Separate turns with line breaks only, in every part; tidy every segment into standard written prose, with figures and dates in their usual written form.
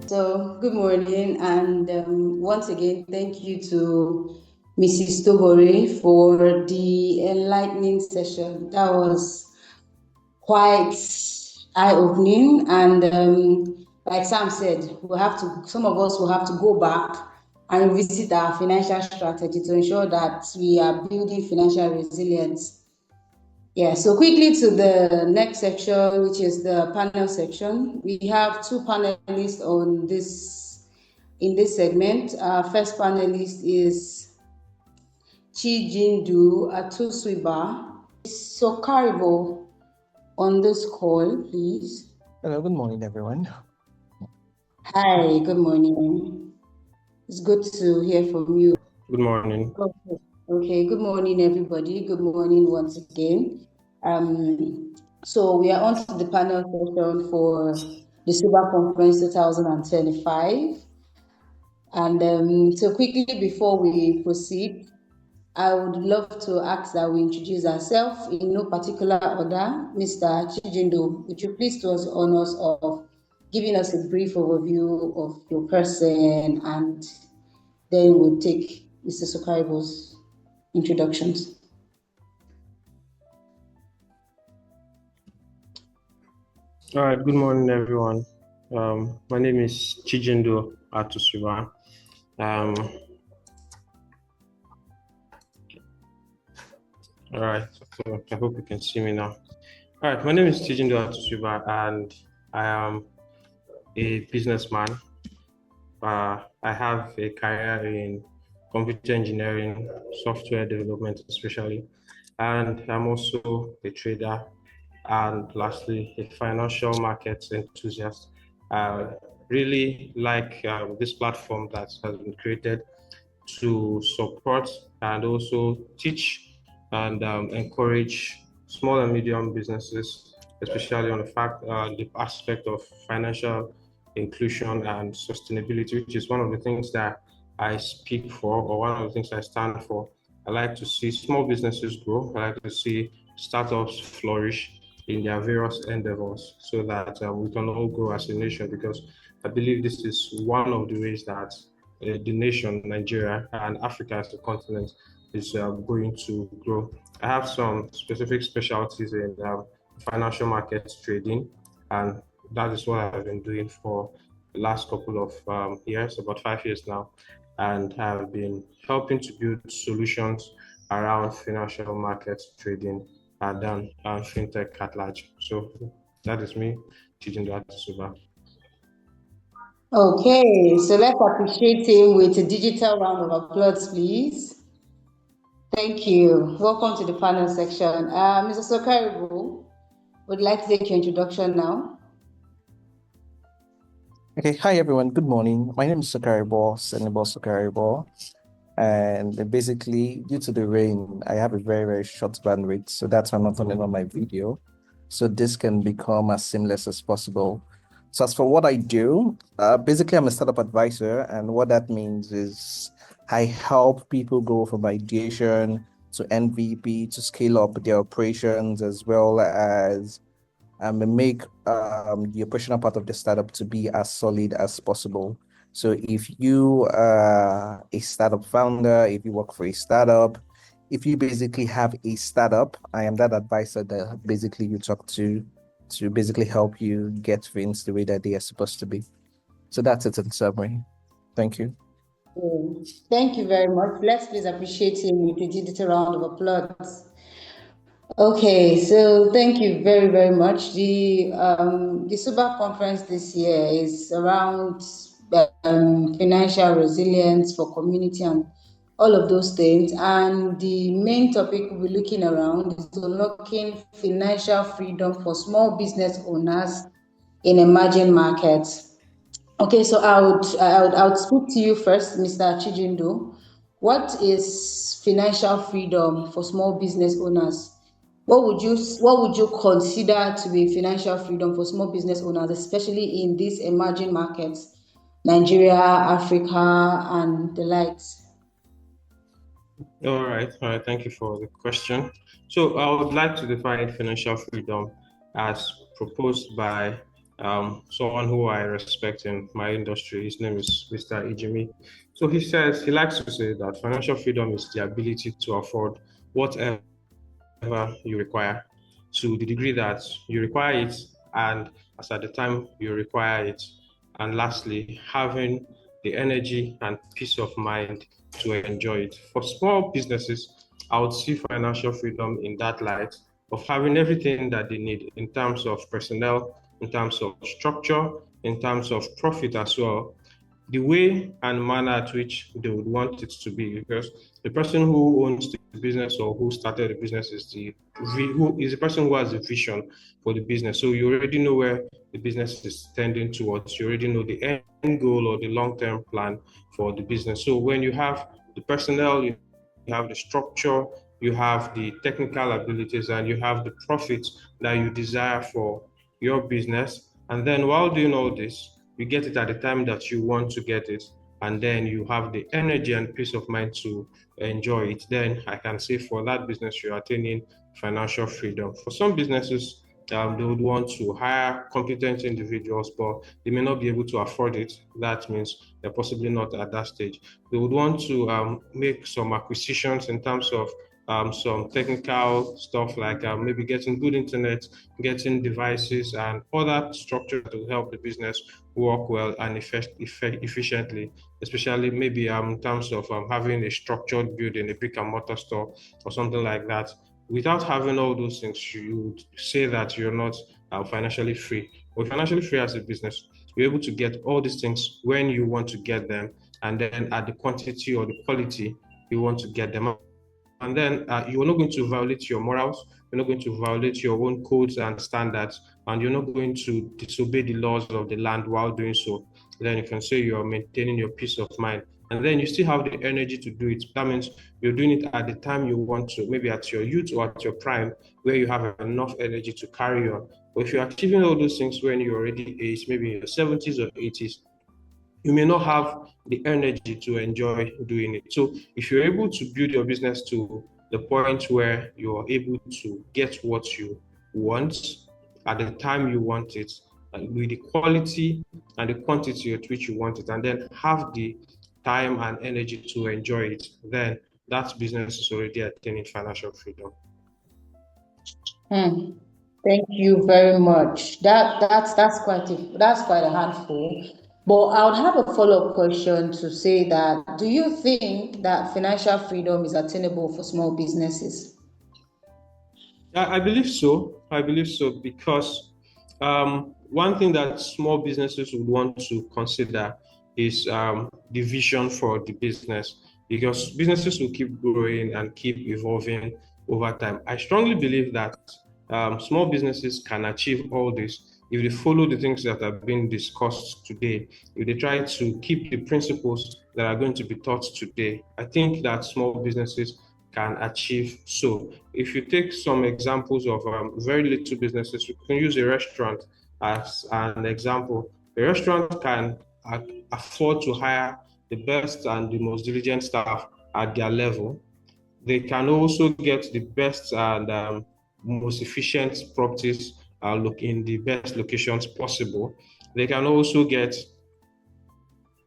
So, good morning, and once again, thank you to Mrs. Tobore for the enlightening session. That was quite eye-opening, and like Sam said, some of us will have to go back and revisit our financial strategy to ensure that we are building financial resilience. Yeah, so quickly to the next section, which is the panel section. We have two panelists in this segment. Our first panelist is Chijindu Atusuiba. Sokaribo on this call, please.
Hello, good morning, everyone.
Hi, good morning. It's good to hear from you.
Good morning.
Okay, good morning, everybody. Good morning once again. So we are on to the panel session for the SUBA Conference 2025. And so quickly before we proceed, I would love to ask that we introduce ourselves in no particular order. Mr. Chijindo, would you please do us the honors of giving us a brief overview of your person, and then we'll take Mr. Sokaribo's introductions.
All right, good morning, everyone. My name is Chijindo Atusuba. All right, so I hope you can see me now. All right, my name is Chijindo Atusuba, and I am a businessman. I have a career in computer engineering, software development especially, and I'm also a trader, and lastly, a financial markets enthusiast. I really like this platform that has been created to support and also teach and encourage small and medium businesses, especially on the aspect of financial inclusion and sustainability, which is one of the things that I speak for, or one of the things I stand for. I like to see small businesses grow. I like to see startups flourish in their various endeavors so that we can all grow as a nation, because I believe this is one of the ways that the nation, Nigeria, and Africa as a continent is going to grow. I have some specific specialties in financial markets trading, and that is what I've been doing for the last couple of years, about 5 years now, and have been helping to build solutions around financial markets trading and fintech at large. So that is me, Chijindo Atusuba.
Okay, so let's appreciate him with a digital round of applause, please. Thank you. Welcome to the panel section. Mr. Sokaribo, would like to take your introduction now.
Okay, hi everyone, good morning. My name is Sokaribo, Sokaribo. And basically, due to the rain, I have a very, very short bandwidth. So that's why I'm not turning on my video. So this can become as seamless as possible. So as for what I do, basically I'm a startup advisor. And what that means is I help people go from ideation to MVP to scale up their operations, as well as make the operational part of the startup to be as solid as possible. So if you are a startup founder, if you work for a startup, if you basically have a startup, I am that advisor that basically you talk to basically help you get things the way that they are supposed to be. So that's it in summary. Thank you.
Thank you very much. Let's please appreciate him with a digital round of applause. Okay, so thank you very, very much. The SUBA conference this year is around financial resilience for community and all of those things. And the main topic we'll be looking around is unlocking financial freedom for small business owners in emerging markets. Okay, so I would speak to you first, Mr. Chijindo. What is financial freedom for small business owners? What would you consider to be financial freedom for small business owners, especially in these emerging markets, Nigeria, Africa, and the likes?
All right. Thank you for the question. So I would like to define financial freedom as proposed by someone who I respect in my industry. His name is Mr. Ijimi. So he says, he likes to say that financial freedom is the ability to afford whatever you require to the degree that you require it and as at the time you require it. And lastly, having the energy and peace of mind to enjoy it. For small businesses, I would see financial freedom in that light of having everything that they need in terms of personnel, in terms of structure, in terms of profit as well, the way and manner at which they would want it to be, because the person who owns the business or who started the business is the person who has the vision for the business. So you already know where the business is tending towards. You already know the end goal or the long-term plan for the business. So when you have the personnel, you have the structure, you have the technical abilities, and you have the profits that you desire for your business. And then while doing all this, you get it at the time that you want to get it, and then you have the energy and peace of mind to enjoy it, then I can say for that business, you're attaining financial freedom. For some businesses, they would want to hire competent individuals, but they may not be able to afford it. That means they're possibly not at that stage. They would want to make some acquisitions in terms of some technical stuff like maybe getting good internet, getting devices, and other structure to help the business work well and efficiently, especially maybe in terms of having a structured building, a brick and mortar store, or something like that. Without having all those things, you would say that you're not financially free. But financially free as a business, you're able to get all these things when you want to get them, and then at the quantity or the quality you want to get them. And then you're not going to violate your morals, you're not going to violate your own codes and standards, and you're not going to disobey the laws of the land while doing so. Then you can say you're maintaining your peace of mind. And then you still have the energy to do it. That means you're doing it at the time you want to, maybe at your youth or at your prime, where you have enough energy to carry on. But if you're achieving all those things when you're already aged, maybe in your 70s or 80s, you may not have the energy to enjoy doing it. So if you're able to build your business to the point where you're able to get what you want at the time you want it, with the quality and the quantity at which you want it, and then have the time and energy to enjoy it, then that business is already attaining financial freedom.
Thank you very much. That's quite a handful. But I would have a follow-up question to say that, do you think that financial freedom is attainable for small businesses?
I believe so. I believe so because one thing that small businesses would want to consider is the vision for the business, because businesses will keep growing and keep evolving over time. I strongly believe that small businesses can achieve all this if they follow the things that have been discussed today, if they try to keep the principles that are going to be taught today. I think that small businesses can achieve so. If you take some examples of very little businesses, we can use a restaurant as an example. A restaurant can afford to hire the best and the most diligent staff at their level. They can also get the best and most efficient properties look in the best locations possible. They can also get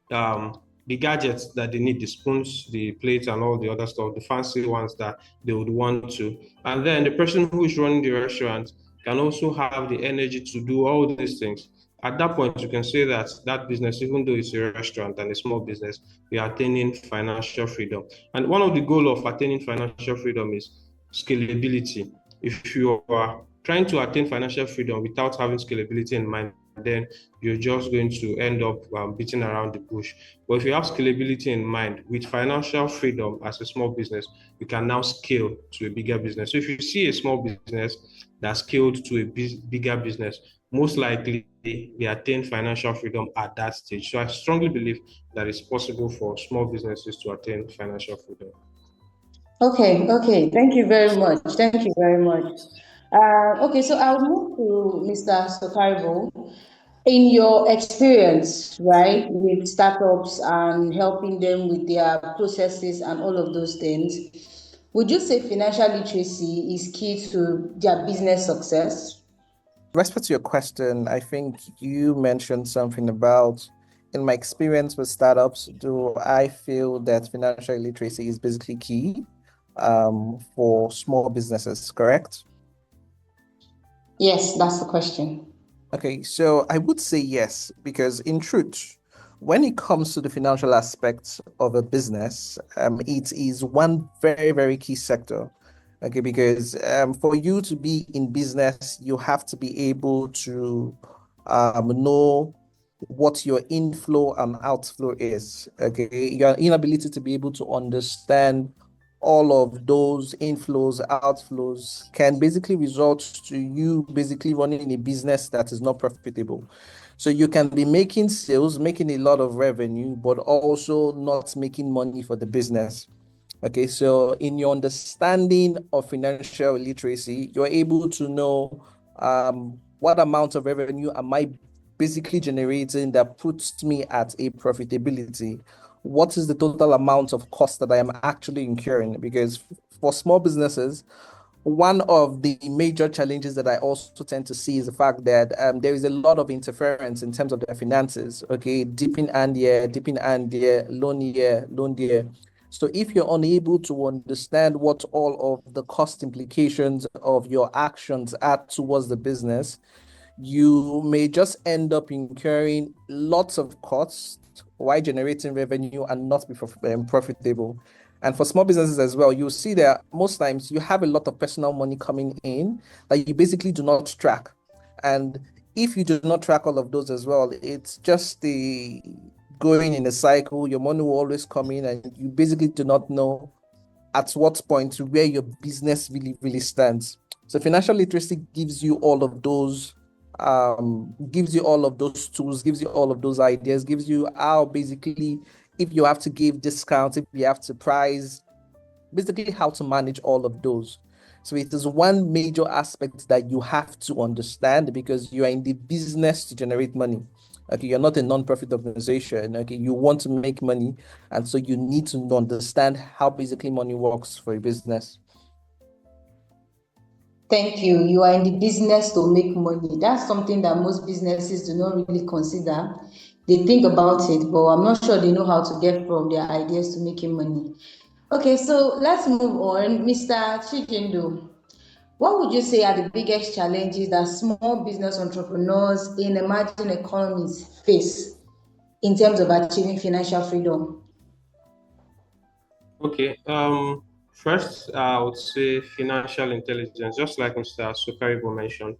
the gadgets that they need, the spoons, the plates, and all the other stuff, the fancy ones that they would want to. And then the person who is running the restaurant can also have the energy to do all these things. At that point, you can say that that business, even though it's a restaurant and a small business, we are attaining financial freedom. And one of the goals of attaining financial freedom is scalability. If you are trying to attain financial freedom without having scalability in mind, then you're just going to end up beating around the bush. But if you have scalability in mind, with financial freedom as a small business, you can now scale to a bigger business. So if you see a small business that's scaled to a bigger business, most likely they attain financial freedom at that stage. So I strongly believe that it's possible for small businesses to attain financial freedom.
Okay. Thank you very much. Okay, so I'll move to Mr. Sokaribo. In your experience, right, with startups and helping them with their processes and all of those things, would you say financial literacy is key to their business success?
respect to your question, I think you mentioned something about, in my experience with startups, do I feel that financial literacy is basically key for small businesses, correct?
Yes, that's the question.
Okay, so I would say yes, because in truth, when it comes to the financial aspects of a business, it is one very, very key sector. Okay, because for you to be in business, you have to be able to know what your inflow and outflow is. Okay, your inability to be able to understand all of those inflows, outflows can basically result to you basically running a business that is not profitable. So you can be making sales, making a lot of revenue, but also not making money for the business. Okay, so in your understanding of financial literacy, you're able to know what amount of revenue am I basically generating that puts me at a profitability. What is the total amount of cost that I am actually incurring? Because for small businesses, one of the major challenges that I also tend to see is the fact that there is a lot of interference in terms of their finances. Okay, dipping hand here, dipping hand there, loan here, loan there. So if you're unable to understand what all of the cost implications of your actions are towards the business, you may just end up incurring lots of costs while generating revenue and not be profitable. And for small businesses as well, you'll see that most times you have a lot of personal money coming in that you basically do not track. And if you do not track all of those as well, it's just the going in a cycle. Your money will always come in, and you basically do not know at what point where your business really, really stands. So financial literacy gives you all of those gives you all of those tools, gives you all of those ideas, gives you how basically if you have to give discounts, if you have to price, basically how to manage all of those. So it is one major aspect that you have to understand because you are in the business to generate money. Okay, you're not a non-profit organization. Okay, you want to make money, and so you need to understand how basically money works for a business.
Thank you. You are in the business to make money. That's something that most businesses do not really consider. They think about it, but I'm not sure they know how to get from their ideas to making money. Okay, so let's move on. Mr. Chijindo, what would you say are the biggest challenges that small business entrepreneurs in emerging economies face in terms of achieving financial freedom?
Okay. First, I would say financial intelligence. Just like Mr. Sukaribo mentioned,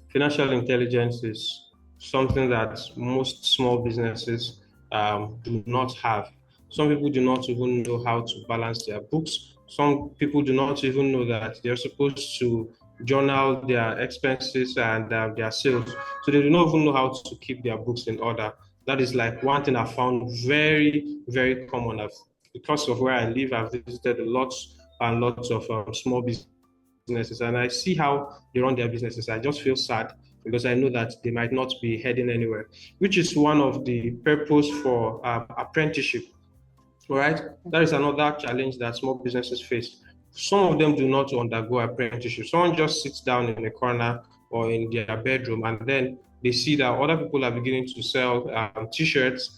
financial intelligence is something that most small businesses do not have. Some people do not even know how to balance their books. Some people do not even know that they're supposed to journal their expenses and their sales. So they do not even know how to keep their books in order. That is like one thing I found very, very common. Because of where I live, I've visited lots and lots of small businesses, and I see how they run their businesses. I just feel sad because I know that they might not be heading anywhere, which is one of the purpose for apprenticeship. All right, that is another challenge that small businesses face. Some of them do not undergo apprenticeship. Someone just sits down in a corner or in their bedroom, and then they see that other people are beginning to sell t-shirts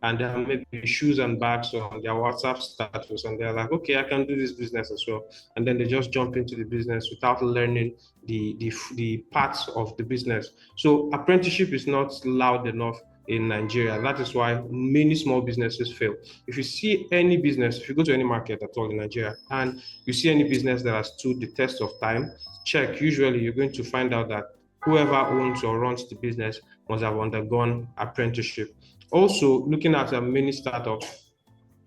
and maybe shoes and bags on their WhatsApp status, and they're like, okay, I can do this business as well. And then they just jump into the business without learning the parts of the business. So apprenticeship is not loud enough in Nigeria. That is why many small businesses fail. If you see any business, if you go to any market at all in Nigeria, and you see any business that has stood the test of time, check. Usually, you're going to find out that whoever owns or runs the business must have undergone apprenticeship. Also, looking at many startups,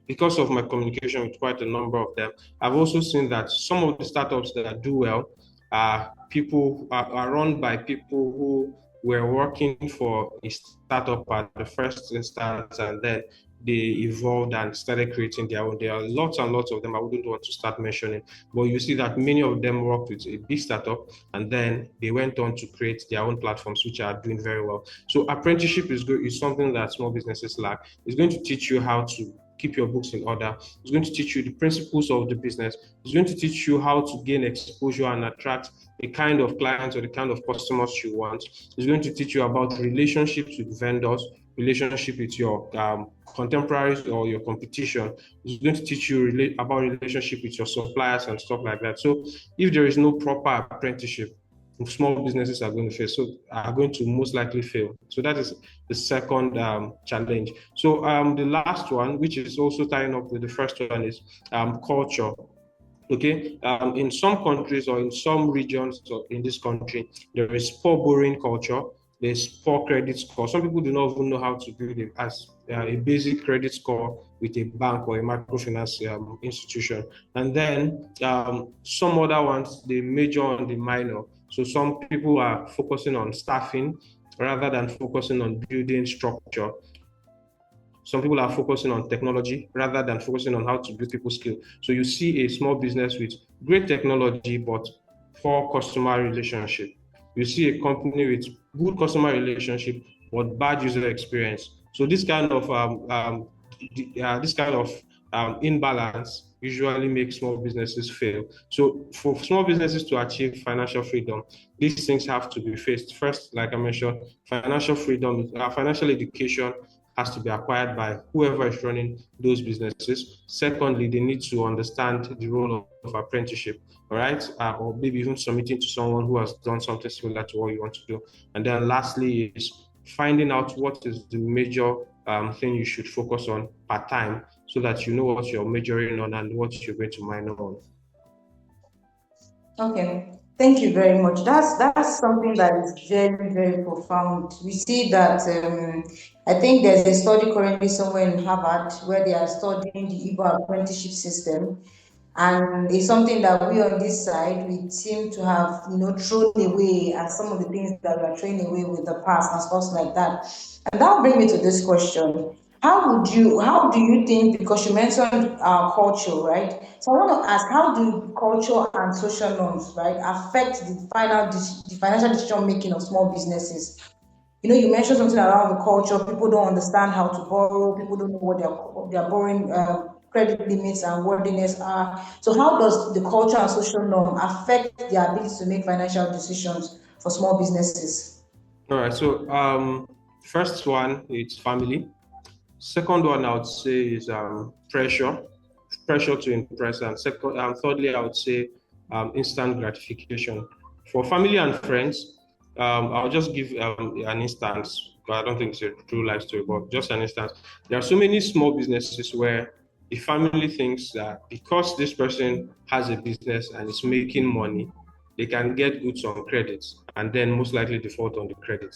because of my communication with quite a number of them, I've also seen that some of the startups that do well are run by people who were working for a startup at the first instance, and then they evolved and started creating their own. There are lots and lots of them. I wouldn't want to start mentioning, but you see that many of them worked with a big startup, and then they went on to create their own platforms, which are doing very well. So apprenticeship is something that small businesses lack. It's going to teach you how to keep your books in order. It's going to teach you the principles of the business. It's going to teach you how to gain exposure and attract the kind of clients or the kind of customers you want. It's going to teach you about relationships with vendors, relationship with your contemporaries or your competition. It's going to teach you about relationship with your suppliers and stuff like that. So if there is no proper apprenticeship, small businesses are going to fail. So are going to most likely fail. So that is the second challenge. So the last one, which is also tying up with the first one, is culture. Okay, in some countries or in some regions in this country, there is poor borrowing culture. There's poor credit score. Some people do not even know how to build a basic credit score with a bank or a microfinance institution. And then some other ones, they major on the minor. So some people are focusing on staffing rather than focusing on building structure. Some people are focusing on technology rather than focusing on how to build people's skill. So you see a small business with great technology, but poor customer relationship. You see a company with good customer relationship, but bad user experience. So this kind of imbalance usually makes small businesses fail. So for small businesses to achieve financial freedom, these things have to be faced. First, like I mentioned, financial freedom, financial education has to be acquired by whoever is running those businesses. Secondly, they need to understand the role of apprenticeship, all right? Or maybe even submitting to someone who has done something similar to what you want to do. And then lastly is finding out what is the major thing you should focus on part-time so that you know what you're majoring on and what you're going to minor on.
Okay. Thank you very much. That's something that is very, very profound. We see that I think there's a study currently somewhere in Harvard where they are studying the Igbo apprenticeship system. And it's something that we on this side, we seem to have, thrown away as some of the things that we are throwing away with the past and stuff like that. And that will bring me to this question. How do you think, because you mentioned culture, right? So I want to ask, how do culture and social norms, right, affect the financial decision making of small businesses? You mentioned something around the culture. People don't understand how to borrow. People don't know what their borrowing credit limits and worthiness are. So how does the culture and social norm affect their ability to make financial decisions for small businesses?
All right. So first one, it's family. Second one, I would say, is pressure to impress. And thirdly, I would say instant gratification. For family and friends, I'll just give an instance, but I don't think it's a true life story, but just an instance. There are so many small businesses where the family thinks that because this person has a business and is making money, they can get goods on credit and then most likely default on the credit.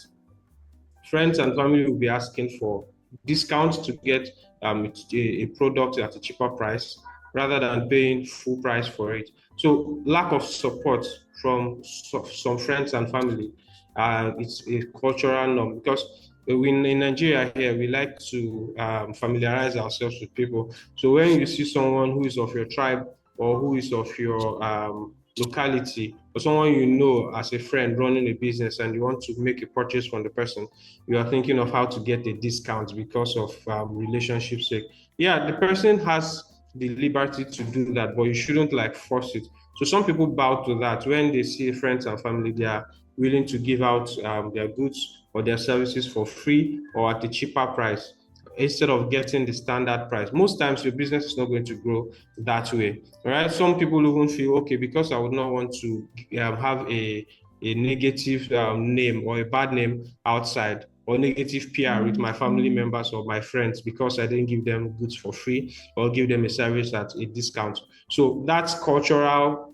Friends and family will be asking for discounts to get a product at a cheaper price rather than paying full price for it. So lack of support from some friends and family, it's a cultural norm because in Nigeria here, we like to familiarize ourselves with people. So when you see someone who is of your tribe or who is of your locality, or someone you know as a friend running a business and you want to make a purchase from the person, you are thinking of how to get a discount because of relationship sake. Yeah, the person has the liberty to do that, but you shouldn't like force it. So some people bow to that. When they see friends and family, they are willing to give out their goods or their services for free or at a cheaper price instead of getting the standard price. Most times your business is not going to grow that way. All right. Some people even feel, okay, because I would not want to have a negative name or a bad name outside or negative PR with my family members or my friends because I didn't give them goods for free or give them a service at a discount. So that's cultural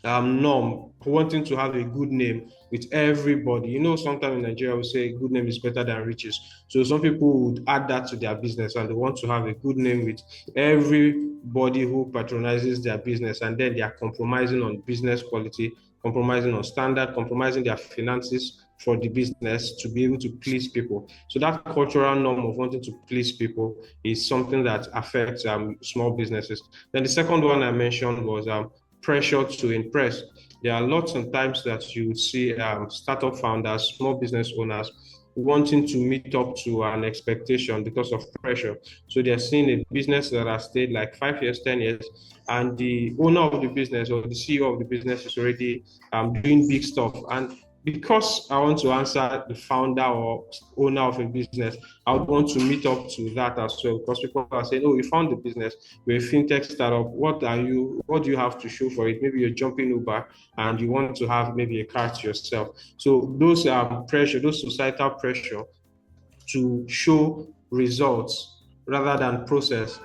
norm, wanting to have a good name with everybody. Sometimes in Nigeria we say good name is better than riches. So some people would add that to their business and they want to have a good name with everybody who patronizes their business, and then they are compromising on business quality, compromising on standard, compromising their finances for the business to be able to please people. So that cultural norm of wanting to please people is something that affects small businesses. Then the second one I mentioned was pressure to impress. There are lots of times that you see startup founders, small business owners wanting to meet up to an expectation because of pressure. So they're seeing a business that has stayed like 5 years, 10 years, and the owner of the business or the CEO of the business is already doing big stuff. And because I want to answer the founder or owner of a business, I would want to meet up to that as well, because people are saying, "Oh, you found the business, you're a fintech startup. What do you have to show for it? Maybe you're jumping Uber and you want to have maybe a car to yourself." So those pressure, those societal pressure to show results rather than process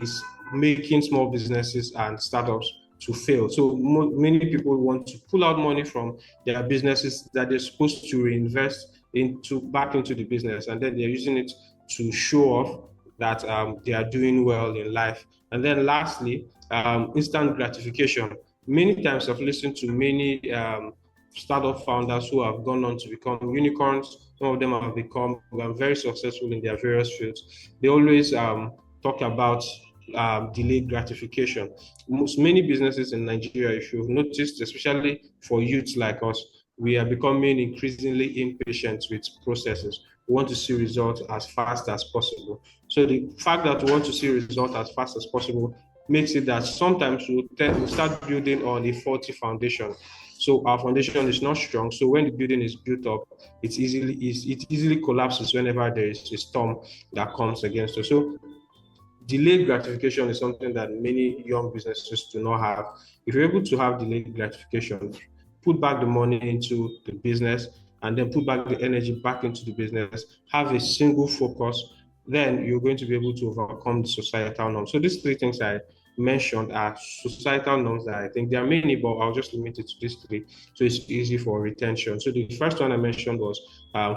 is making small businesses and startups to fail. So many people want to pull out money from their businesses that they're supposed to reinvest back into the business, and then they're using it to show off that they are doing well in life. And then lastly, instant gratification. Many times I've listened to many startup founders who have gone on to become unicorns. Some of them have become very successful in their various fields. They always talk about delayed gratification. Many businesses in Nigeria, if you've noticed, especially for youths like us, we are becoming increasingly impatient with processes. We want to see results as fast as possible. So the fact that we want to see results as fast as possible makes it that sometimes we'll start building on a faulty foundation. So our foundation is not strong. So when the building is built up, it easily collapses whenever there is a storm that comes against us. So delayed gratification is something that many young businesses do not have. If you're able to have delayed gratification, put back the money into the business and then put back the energy back into the business, have a single focus, then you're going to be able to overcome the societal norms. So these three things I mentioned are societal norms that I think there are many, but I'll just limit it to these three so it's easy for retention. So the first one I mentioned was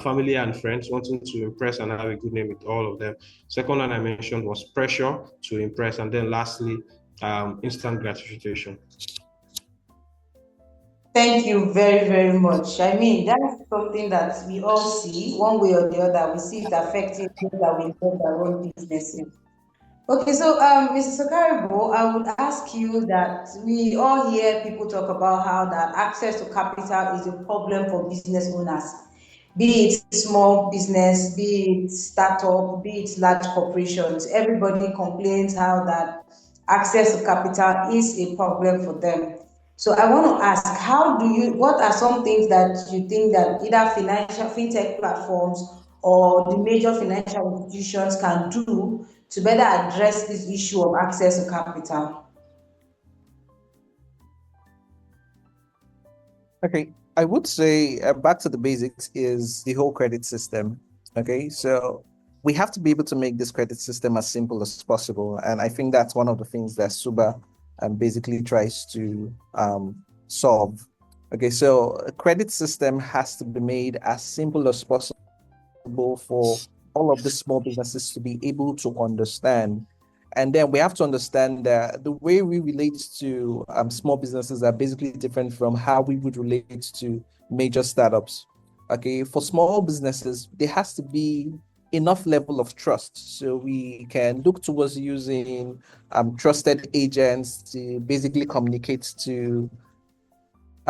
family and friends, wanting to impress and have a good name with all of them. Second one I mentioned was pressure to impress, and then lastly, instant gratification.
Thank you very, very much. I mean, that's something that we all see one way or the other. We see it affecting those that we invest our own businesses. Okay, so Mrs. Okaribo, I would ask you that we all hear people talk about how that access to capital is a problem for business owners, be it small business, be it startup, be it large corporations. Everybody complains how that access to capital is a problem for them. So I want to ask, what are some things that you think that either fintech platforms or the major financial institutions can do to better address this issue of access to capital?
Okay, I would say back to the basics is the whole credit system. Okay, so we have to be able to make this credit system as simple as possible. And I think that's one of the things that SUBA basically tries to solve. Okay, so a credit system has to be made as simple as possible for all of the small businesses to be able to understand. And then we have to understand that the way we relate to small businesses are basically different from how we would relate to major startups. Okay, for small businesses, there has to be enough level of trust. So we can look towards using trusted agents to basically communicate to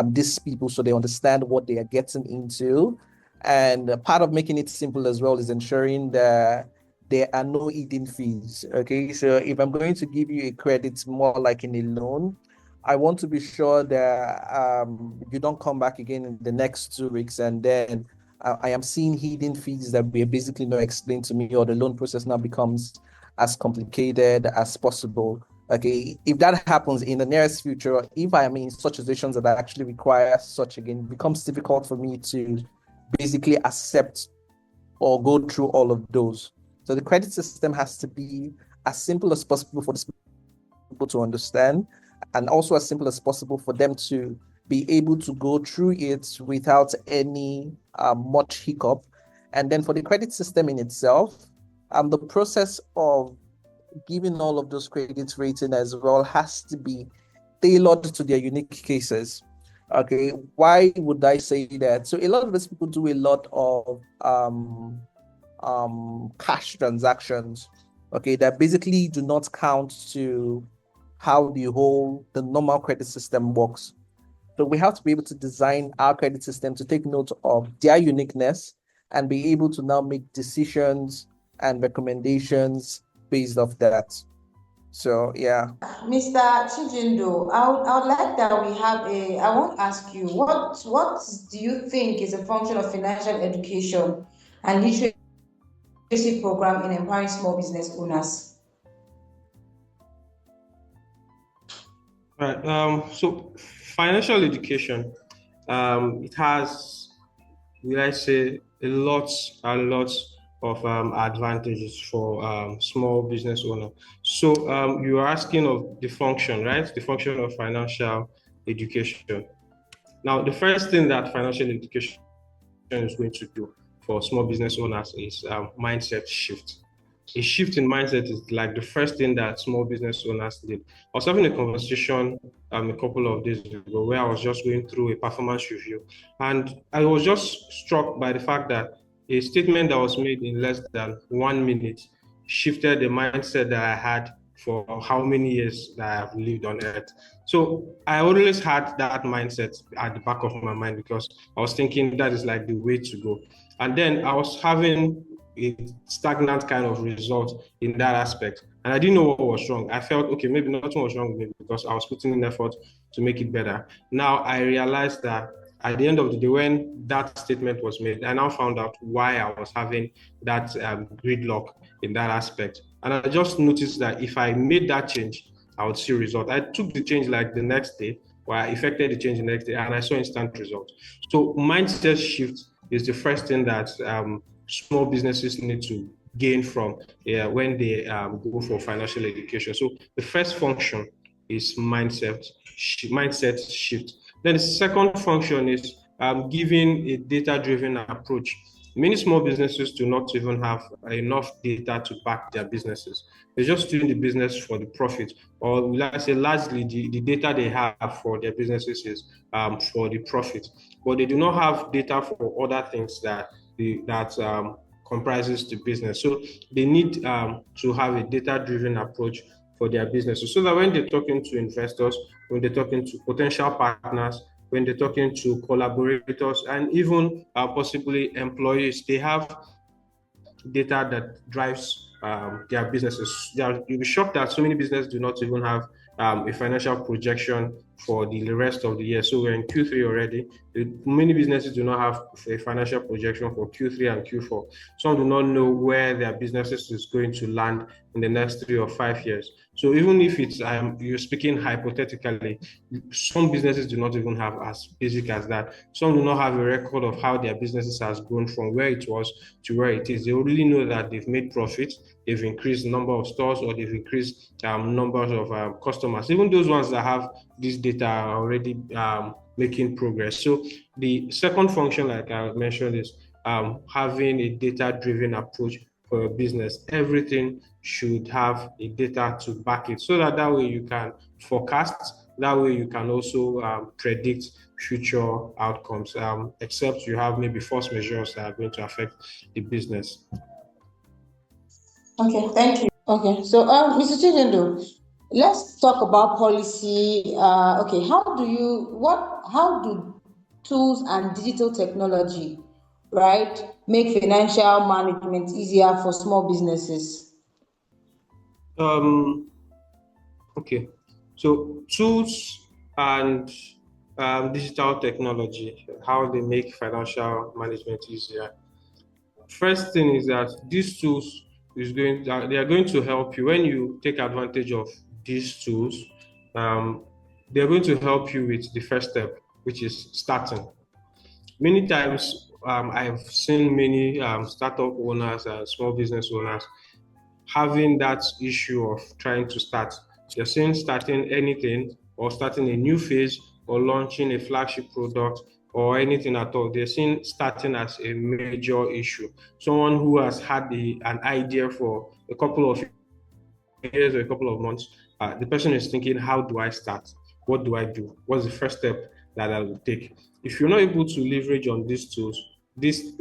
these people so they understand what they are getting into. And part of making it simple as well is ensuring that there are no hidden fees. Okay, so if I'm going to give you a credit more like in a loan, I want to be sure that you don't come back again in the next 2 weeks and then I am seeing hidden fees that were basically not explained to me, or the loan process now becomes as complicated as possible. Okay, if that happens in the nearest future, if I am in such situations that I actually require such again, it becomes difficult for me to basically accept or go through all of those. So the credit system has to be as simple as possible for these people to understand, and also as simple as possible for them to be able to go through it without any much hiccup. And then for the credit system in itself, the process of giving all of those credit rating as well has to be tailored to their unique cases. Okay, why would I say that? So a lot of these people do a lot of cash transactions, okay, that basically do not count to how the normal credit system works. So we have to be able to design our credit system to take note of their uniqueness and be able to now make decisions and recommendations based off that. So yeah.
Mr. Chijindo, I would like that we have I want to ask you, what do you think is a function of financial education and literacy program in empowering small business owners?
Right. So financial education, it has, will I say, a lot of advantages for small business owner. So you are asking of the function, right? The function of financial education. Now, the first thing that financial education is going to do for small business owners is mindset shift. A shift in mindset is like the first thing that small business owners did. I was having a conversation a couple of days ago where I was just going through a performance review, and I was just struck by the fact that a statement that was made in less than 1 minute shifted the mindset that I had for how many years that I have lived on earth. So I always had that mindset at the back of my mind because I was thinking that is like the way to go. And then I was having a stagnant kind of result in that aspect. And I didn't know what was wrong. I felt, okay, maybe nothing was wrong with me because I was putting in effort to make it better. Now I realized that at the end of the day, when that statement was made, I now found out why I was having that gridlock in that aspect. And I just noticed that if I made that change, I would see result. I took the change like the next day, or I effected the change the next day, and I saw instant results. So mindset shift is the first thing that small businesses need to gain from when they go for financial education. So the first function is mindset shift. Then the second function is giving a data-driven approach. Many small businesses do not even have enough data to back their businesses. They're just doing the business for the profit, or let's say largely the data they have for their businesses is for the profit, but they do not have data for other things that comprises the business. So they need to have a data-driven approach for their businesses, so that when they're talking to investors, when they're talking to potential partners, when they're talking to collaborators, and even possibly employees, they have data that drives their businesses. You'll be shocked that so many businesses do not even have a financial projection for the rest of the year. So we're in Q3 already. Many businesses do not have a financial projection for Q3 and Q4. Some do not know where their businesses is going to land in the next 3 or 5 years. So even if it's you're speaking hypothetically, some businesses do not even have as basic as that. Some do not have a record of how their businesses has grown from where it was to where it is. They only know that they've made profits, they've increased the number of stores, or they've increased numbers of customers. Even those ones that have this data are already making progress. So the second function, like I mentioned, is having a data-driven approach for your business. Everything should have a data to back it, so that way you can forecast. That way you can also predict future outcomes, except you have maybe force measures that are going to affect the business.
Okay, thank you. Okay, so Mr. Chijendo, let's talk about policy. Okay, how do tools and digital technology, right, make financial management easier for small businesses?
Okay, so tools and digital technology, how they make financial management easier. First thing is that these tools they are going to help you when you take advantage of these tools. They're going to help you with the first step, which is starting. Many times, I've seen many startup owners and small business owners having that issue of trying to start. They're saying starting anything, or starting a new phase, or launching a flagship product, or anything at all. They're seeing starting as a major issue. Someone who has had an idea for a couple of years or a couple of months, the person is thinking, how do I start? What do I do? What's the first step that I will take? If you're not able to leverage on these tools, these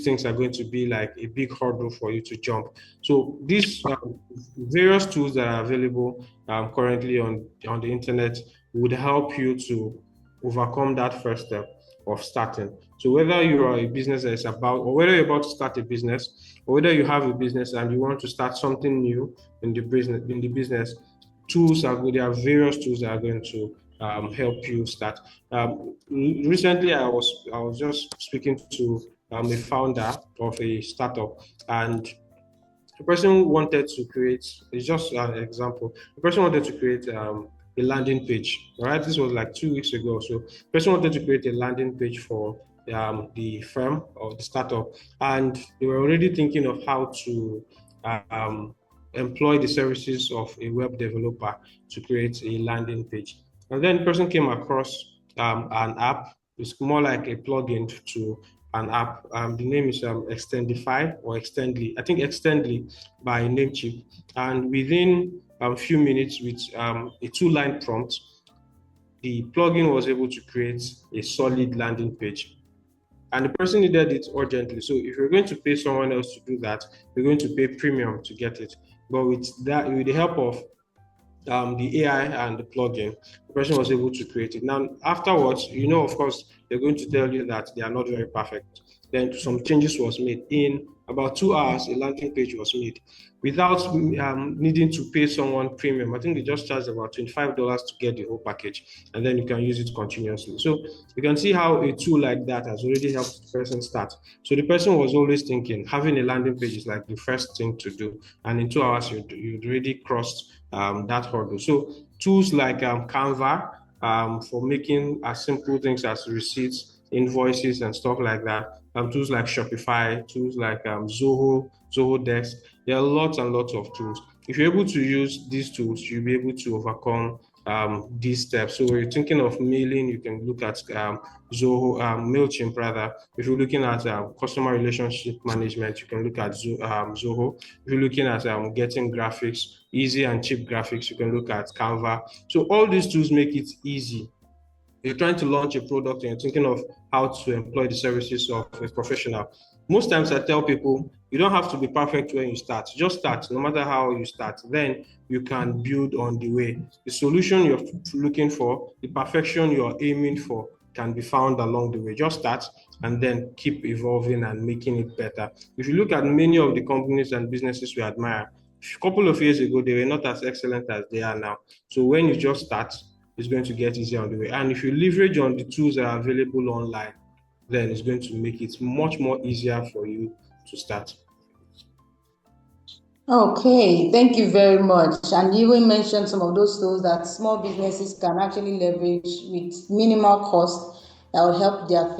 things are going to be like a big hurdle for you to jump. So these various tools that are available currently on the internet would help you to overcome that first step of starting. So whether you are a business that is about, or whether you're about to start a business, or whether you have a business and you want to start something new in the business, tools are good. There are various tools that are going to help you start. Recently, I was just speaking to a founder of a startup, and the person wanted to create. It's just an example. The person wanted to create a landing page. Right, this was like 2 weeks ago. So, the person wanted to create a landing page for the firm or the startup, and they were already thinking of how to um, employ the services of a web developer to create a landing page. And then the person came across an app. It's more like a plugin to an app. The name is Extendify or Extendly. I think Extendly by Namecheap. And within a few minutes, with a 2-line prompt, the plugin was able to create a solid landing page. And the person needed it urgently. So if you're going to pay someone else to do that, you're going to pay premium to get it. But with the help of the AI and the plugin, the person was able to create it. Now, afterwards, of course, they're going to tell you that they are not very perfect. Then some changes was made. In about 2 hours, a landing page was made without needing to pay someone premium. I think they just charged about $25 to get the whole package, and then you can use it continuously. So you can see how a tool like that has already helped the person start. So the person was always thinking having a landing page is like the first thing to do, and in 2 hours you'd already crossed that hurdle. So tools like Canva for making as simple things as receipts, invoices, and stuff like that. Tools like Shopify, tools like Zoho Desk. There are lots and lots of tools. If you're able to use these tools, you'll be able to overcome these steps. So when you're thinking of mailing, you can look at Zoho, MailChimp rather. If you're looking at customer relationship management, you can look at Zoho. If you're looking at getting graphics, easy and cheap graphics, you can look at Canva. So all these tools make it easy. You're trying to launch a product and you're thinking of how to employ the services of a professional. Most times I tell people, you don't have to be perfect when you start. Just start, no matter how you start. Then you can build on the way. The solution you're looking for, the perfection you're aiming for, can be found along the way. Just start and then keep evolving and making it better. If you look at many of the companies and businesses we admire, a couple of years ago, they were not as excellent as they are now. So when you just start, it's going to get easier on the way. And if you leverage on the tools that are available online, then it's going to make it much more easier for you to start.
Okay, thank you very much. And you even mentioned some of those tools that small businesses can actually leverage with minimal cost that will help their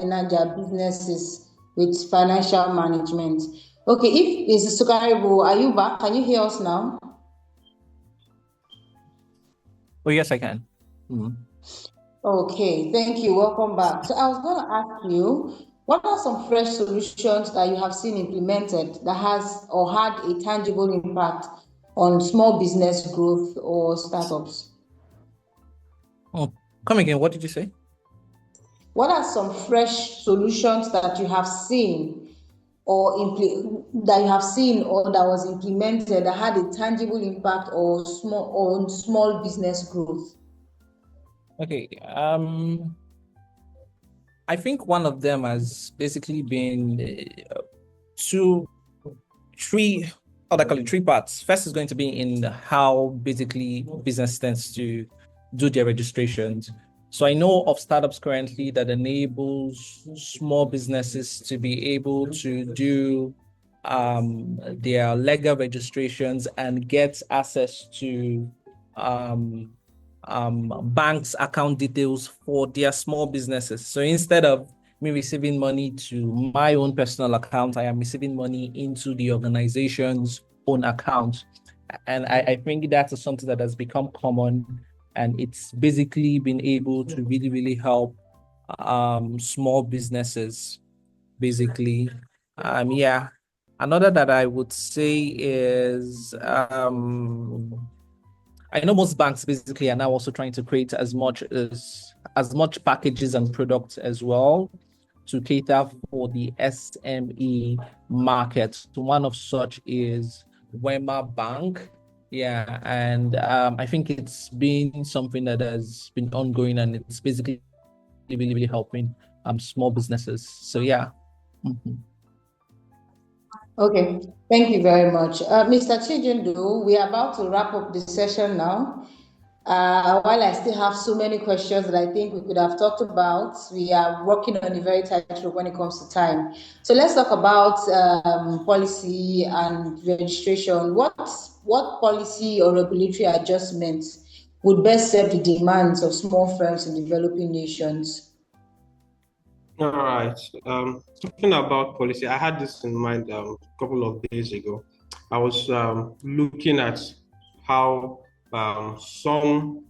businesses with financial management. Okay, if Mrs. Sukaribo, are you back? Can you hear us now?
Oh, yes, I can.
Okay, thank you. Welcome back. So I was going to ask you, what are some fresh solutions that you have seen implemented that has or had a tangible impact on small business growth or startups?
Oh, come again. What did you say?
What are some fresh solutions that you have seen or that was implemented that had a tangible impact on small business growth?
Okay. I think one of them has basically been three parts. First is going to be in how basically business tends to do their registrations. So I know of startups currently that enables small businesses to be able to do their legal registrations and get access to banks' account details for their small businesses. So instead of me receiving money to my own personal account, I am receiving money into the organization's own account. And I think that's something that has become common, and it's basically been able to really, really help small businesses, basically. Yeah. Another that I would say is I know most banks basically are now also trying to create as much packages and products as well to cater for the SME market. So one of such is Wema Bank. Yeah, and I think it's been something that has been ongoing, and it's basically really, really helping small businesses. So yeah.
Okay, thank you very much. Mr. Chijindu, we are about to wrap up the session now. While I still have so many questions that I think we could have talked about, we are working on a very tight rope when it comes to time. So let's talk about policy and registration. What policy or regulatory adjustments would best serve the demands of small firms in developing nations?
All right. Talking about policy, I had this in mind a couple of days ago. I was looking at how some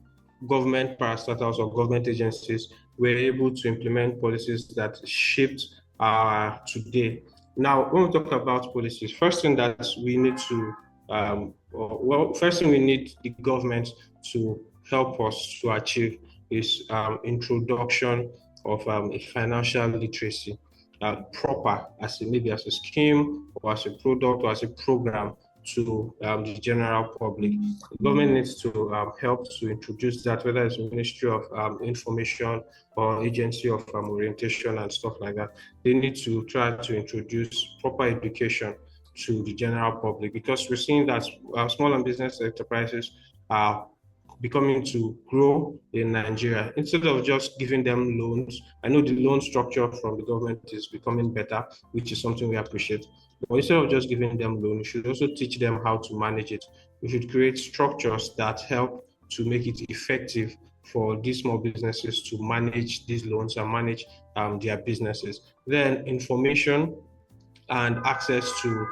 government parastatals or government agencies were able to implement policies that shaped our today. Now, when we talk about policies, first thing that we need to, first thing we need the government to help us to achieve is introduction of a financial literacy, proper as maybe as a scheme or as a product or as a program to the general public. The government needs to help to introduce that, whether it's Ministry of Information or Agency of Orientation and stuff like that. They need to try to introduce proper education to the general public, because we're seeing that small and business enterprises are becoming to grow in Nigeria. Instead of just giving them loans, I know the loan structure from the government is becoming better, which is something we appreciate. But instead of just giving them loans, we should also teach them how to manage it. We should create structures that help to make it effective for these small businesses to manage these loans and manage their businesses. Then information and access to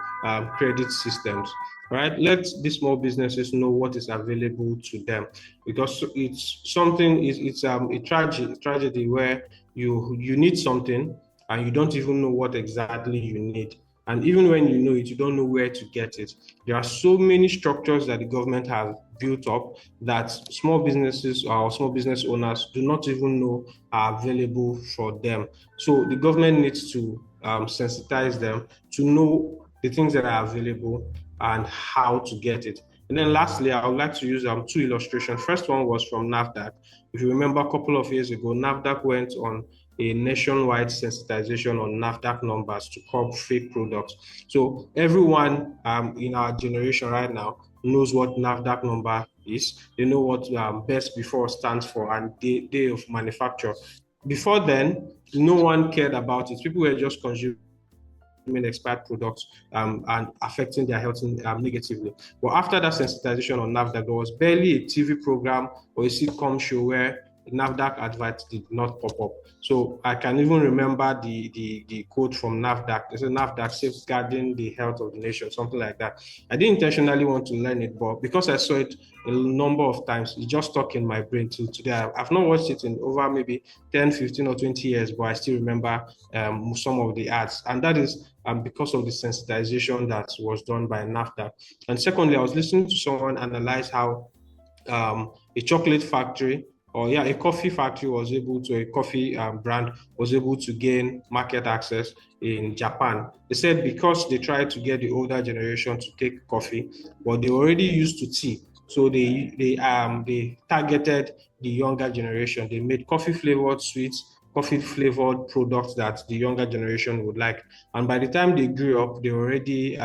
credit systems, right? Let these small businesses know what is available to them, because it's something, it's a tragedy where you need something and you don't even know what exactly you need. And even when you know it, you don't know where to get it. There are so many structures that the government has built up that small businesses or small business owners do not even know are available for them. So the government needs to sensitize them to know the things that are available and how to get it. And then lastly, I would like to use two illustrations. First one was from NAFDAC. If you remember, a couple of years ago, NAFDAC went on a nationwide sensitization on NAFDAC numbers to curb fake products. So everyone in our generation right now knows what NAFDAC number is. They know what best before stands for and day of manufacture. Before then, no one cared about it. People were just consuming expired products and affecting their health negatively. But after that sensitization on NAFDAC, there was barely a TV program or a sitcom show where NAFDAC adverts did not pop up. So I can even remember the quote from NAFDAC. They said NAFDAC safeguarding the health of the nation, something like that. I didn't intentionally want to learn it, but because I saw it a number of times, it just stuck in my brain till today. I've not watched it in over maybe 10, 15 or 20 years, but I still remember some of the ads. And that is because of the sensitization that was done by NAFDAC. And secondly, I was listening to someone analyze how a chocolate factory a coffee factory was able to, a coffee brand was able to gain market access in Japan. They said because they tried to get the older generation to take coffee, but they already used to tea. So they targeted the younger generation. They made coffee flavored sweets, coffee flavored products that the younger generation would like. And by the time they grew up, they already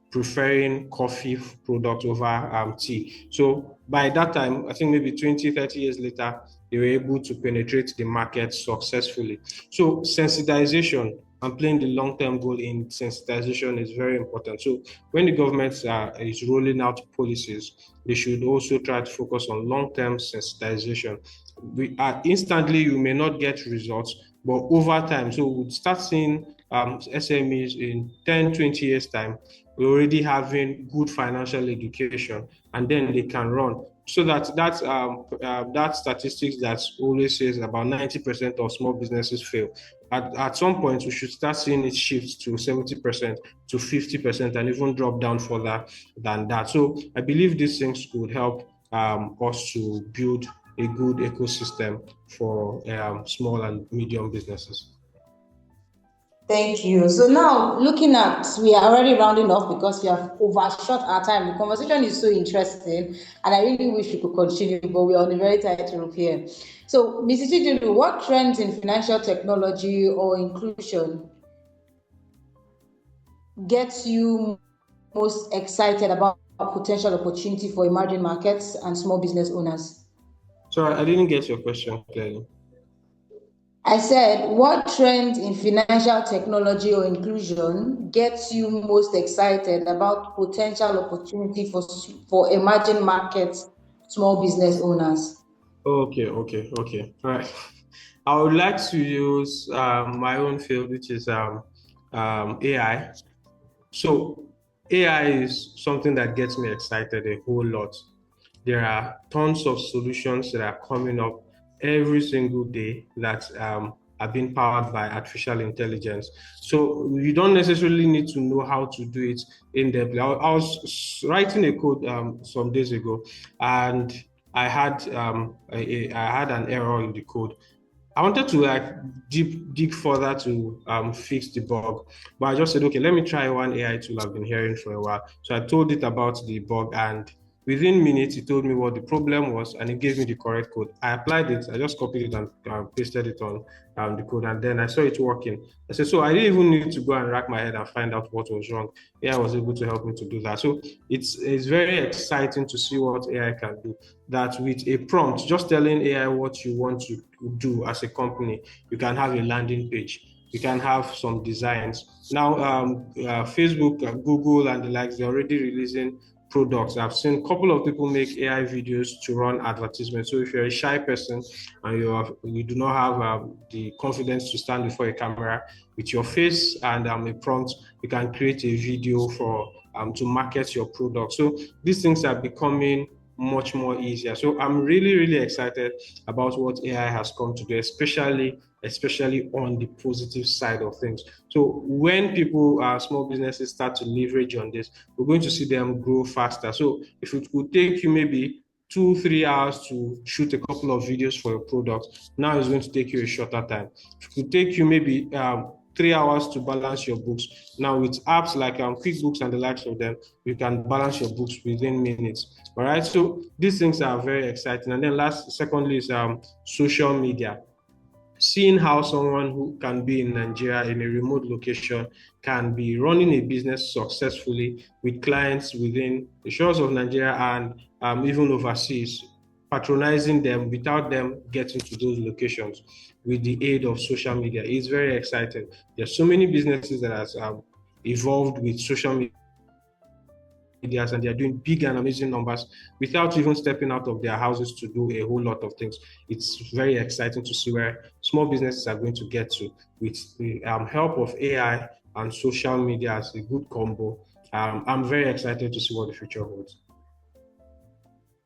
preferring coffee product over tea. So by that time, I think maybe 20, 30 years later, they were able to penetrate the market successfully. So sensitization and playing the long-term goal in sensitization is very important. So when the government is rolling out policies, they should also try to focus on long-term sensitization. Instantly, you may not get results, but over time, so we'll start seeing SMEs in 10, 20 years time, we're already having good financial education, and then they can run. So that statistics that always says about 90% of small businesses fail. At some point, we should start seeing it shift to 70% to 50% and even drop down further than that. So I believe these things could help us to build a good ecosystem for small and medium businesses.
Thank you. So now, looking at, we are already rounding off because we have overshot our time. The conversation is so interesting, and I really wish we could continue, but we are on a very tight rope here. So, Mrs. Chidilu, what trends in financial technology or inclusion gets you most excited about potential opportunity for emerging markets and small business owners?
Sorry, I didn't get your question clearly.
I said, what trend in financial technology or inclusion gets you most excited about potential opportunity for emerging markets, small business owners?
Okay. All right. I would like to use my own field, which is AI. So AI is something that gets me excited a whole lot. There are tons of solutions that are coming up every single day that are being powered by artificial intelligence. So you don't necessarily need to know how to do it in depth. I was writing a code some days ago, and I had I had an error in the code. I wanted to like dig further to fix the bug, but I just said, okay, let me try one AI tool I've been hearing for a while. So I told it about the bug, and within minutes, it told me what the problem was, and it gave me the correct code. I applied it. I just copied it and pasted it on the code, and then I saw it working. I said, so I didn't even need to go and rack my head and find out what was wrong. AI was able to help me to do that. So it's very exciting to see what AI can do. That with a prompt, just telling AI what you want to do as a company, you can have a landing page. You can have some designs. Now, Facebook, Google, and the likes, they're already releasing products. I've seen a couple of people make AI videos to run advertisements. So if you're a shy person and you do not have the confidence to stand before a camera, with your face and a prompt, you can create a video for to market your product. So these things are becoming much more easier. So I'm really excited about what AI has come to do, especially on the positive side of things. So when people, small businesses, start to leverage on this, we're going to see them grow faster. So if it could take you maybe 2-3 hours to shoot a couple of videos for your product, now it's going to take you a shorter time. If it could take you maybe 3 hours to balance your books, now with apps like QuickBooks and the likes of them, you can balance your books within minutes. All right, so these things are very exciting. And then secondly is social media. Seeing how someone who can be in Nigeria in a remote location can be running a business successfully with clients within the shores of Nigeria and even overseas, patronizing them without them getting to those locations with the aid of social media is very exciting. There's so many businesses that has evolved with social media, and they're doing big and amazing numbers without even stepping out of their houses to do a whole lot of things. It's very exciting to see where small businesses are going to get to with the help of AI and social media as a good combo. I'm very excited to see what the future holds.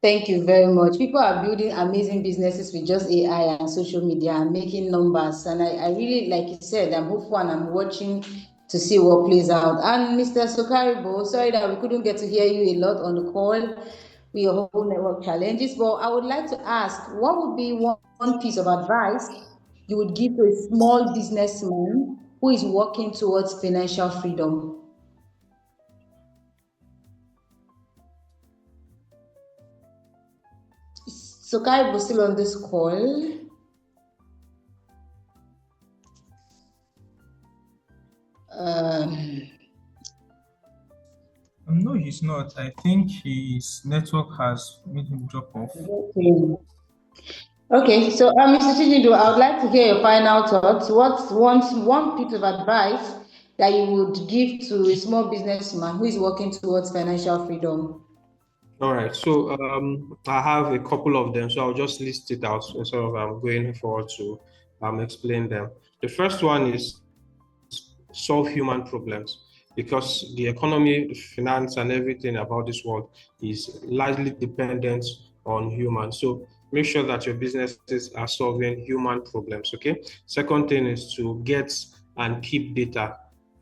Thank you very much. People are building amazing businesses with just AI and social media and making numbers. And I really, like you said, I'm hopeful and I'm watching to see what plays out. And Mr. Sokaribo, sorry that we couldn't get to hear you a lot on the call with your whole network challenges, but I would like to ask, what would be one piece of advice you would give to a small businessman who is working towards financial freedom? Sokaribo still on this call?
No, he's not. I think his network has made him drop off.
Okay, so Mr. Chidindo, I would like to hear your final thoughts. What's one piece of advice that you would give to a small businessman who is working towards financial freedom?
All right, so I have a couple of them, so I'll just list it out instead of going forward to explain them. The first one is solve human problems, because the economy, the finance, and everything about this world is largely dependent on humans. So make sure that your businesses are solving human problems, okay? Second thing is to get and keep data.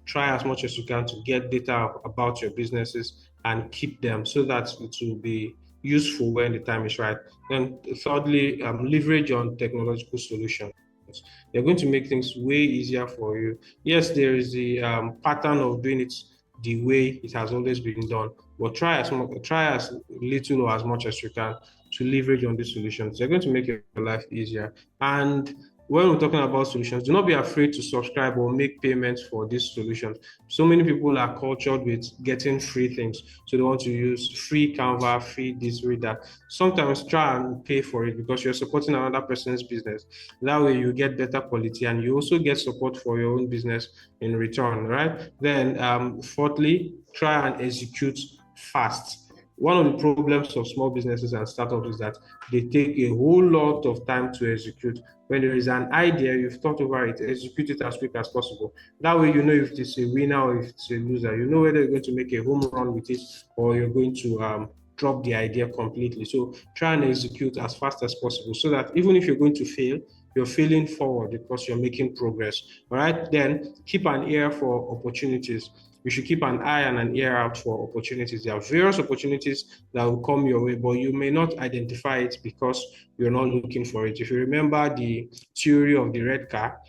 Try as much as you can to get data about your businesses and keep them so that it will be useful when the time is right. Then thirdly, leverage on technological solutions. They're going to make things way easier for you. Yes, there is the pattern of doing it the way it has always been done, but try as little or as much as you can to leverage on these solutions. They're going to make your life easier. And when we're talking about solutions, do not be afraid to subscribe or make payments for these solutions. So many people are cultured with getting free things. So they want to use free Canva, free this, free that. Sometimes try and pay for it because you're supporting another person's business. That way you get better quality and you also get support for your own business in return, right? Then fourthly, try and execute fast. One of the problems of small businesses and startups is that they take a whole lot of time to execute. When there is an idea, you've thought over it, execute it as quick as possible. That way you know if it's a winner or if it's a loser. You know whether you're going to make a home run with it or you're going to drop the idea completely. So try and execute as fast as possible so that even if you're going to fail, you're failing forward because you're making progress. All right, then keep an ear for opportunities. You should keep an eye and an ear out for opportunities. There are various opportunities that will come your way, but you may not identify it because you're not looking for it. If you remember the theory of the red car,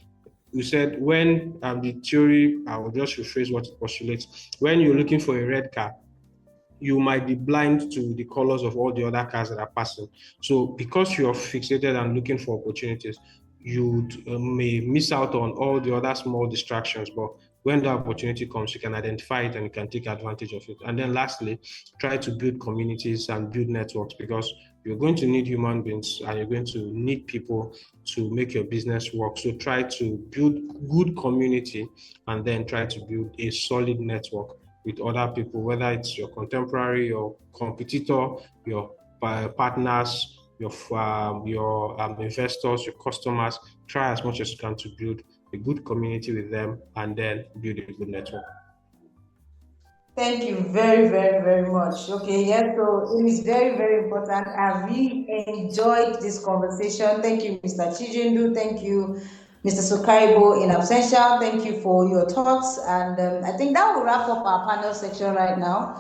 we said when the theory, I will just rephrase what it postulates. When you're looking for a red car, you might be blind to the colors of all the other cars that are passing. So because you're fixated and looking for opportunities, you may miss out on all the other small distractions. But when the opportunity comes, you can identify it and you can take advantage of it. And then lastly, try to build communities and build networks because you're going to need human beings and you're going to need people to make your business work. So try to build good community and then try to build a solid network with other people, whether it's your contemporary, your competitor, your partners, your investors, your customers. Try as much as you can to build a good community with them and then build a good network.
Thank you very, very, very much. Okay, yes, so it is very, very important. I really enjoyed this conversation. Thank you, Mr. Chijindu. Thank you, Mr. Sukaribo in absentia. Thank you for your thoughts. And I think that will wrap up our panel section right now.